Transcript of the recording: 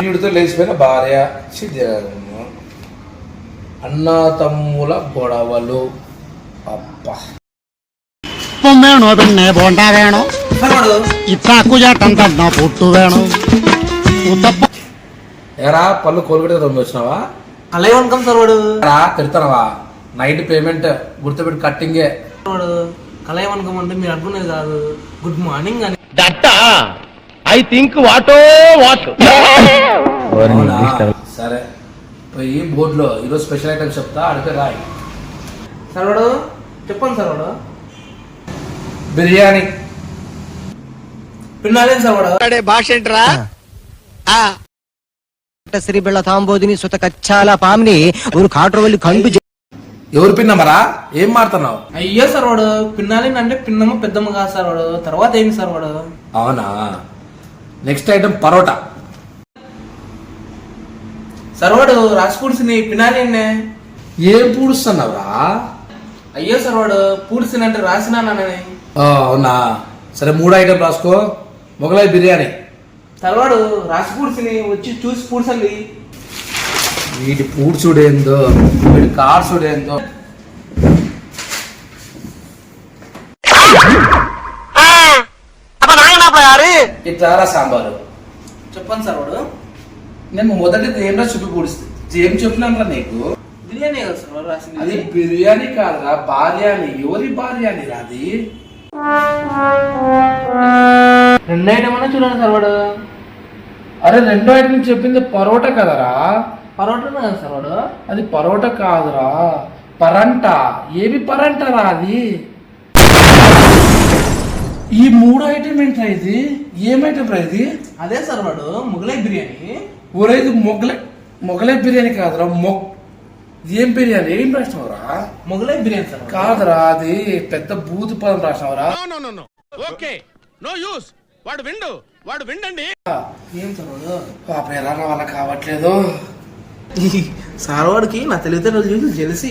వీడితో లేచిపోయిన భార్య అన్న తమ్ముల గొడవలు. అబ్బా വേണോ പിന്നെ ബോണ്ട വേണോ ഇച്ചാക്കുചേട്ടൻ പുട്ടു വേണോ ఎరా పళ్ళు కోలుగడ రెండు వచ్చినావా? అలాగే వనకం సార్ వాడు తిడతానవా? Night payment గుర్తుపెట్టి కట్టింగే. వాడు కలయ వనకం అంటే మీరు అనుకునేది కాదు, గుడ్ మార్నింగ్ అని. I think what what. సరే పోయి బోర్డులో ఈరోజు స్పెషల్ ఐటమ్స్ చెప్తా, అడితే రాయి. సార్ వాడు చెప్పండి సార్ వాడు. బిర్యానీ. పిన్నాలేం సార్ వాడు భాష ఏంట్రా? శ్రీ బిళ్ళ తాంబోదిని సుత కచ్చాల పామిని ఊరు కాట్రవల్లి కండు. ఎవరు పిన్నమరా? ఏం మారుతున్నావు? అయ్యో సార్ వాడు పిన్నాలి అంటే పిన్నమ్మ పెద్దమ్మ కాదు సార్ వాడు. తర్వాత ఏమి సార్ వాడు? అవునా? Next item parotta. సార్ వాడు రాసి పూడ్సిని పినాలి అన్నే. ఏం పూడుస్తున్నావురా? అయ్యో సార్ వాడు పూడ్సిని అంటే రాసినానని. అవునా? సరే 3 ఐటమ్ రాసుకో. మొగలై బిర్యానీ. తర్వాత రాసి పూడ్సిని వచ్చి చూసి పూడ్సండి. వీటి పూడ్చుడేందో, వీడి కార్సుడేందో. ఇట్లా సాంబారు. చెప్పండి సార్ వాడు. నేను మొదటిది ఏంటో చెప్పి పూడిస్తుంది. ఏం చెప్పినా నీకు? బిర్యానీ కదా సార్ వాడు రాసింది. అది బిర్యానీ కాదురా, భార్యాని. ఎవరి భార్యాని రాది? 2 ఐటమ్ అన్నా చూడండి సార్ వాడు. అరే 2 ఐటమ్ చెప్పింది పరోటా కదరా? పరోటా కదా సార్ వాడు. అది పరోటా కాదురా, పరంట. ఏమి పరంట రా అది? ఈ 3 ఐటమ్ ఏంట్రా ఇది? ఏమైటమ్ రా ఇది? అదే సార్ వాడు మొగలై బిర్యానీ. ఊరేది మొగలై బిర్యానీ కాదురా, ఏం బిర్యానీ? ఏం రాసినవరా? మొగలై బిర్యానీ సార్ కాదురా, అది పెద్ద బూతు పదం రాసినవరా? వాడు విండండి. ఏం సార్ వాడు? ఆ పేరా వల్ల కావట్లేదు. సార్ వాడికి నా తెలివితేటలు చూసి తెలిసి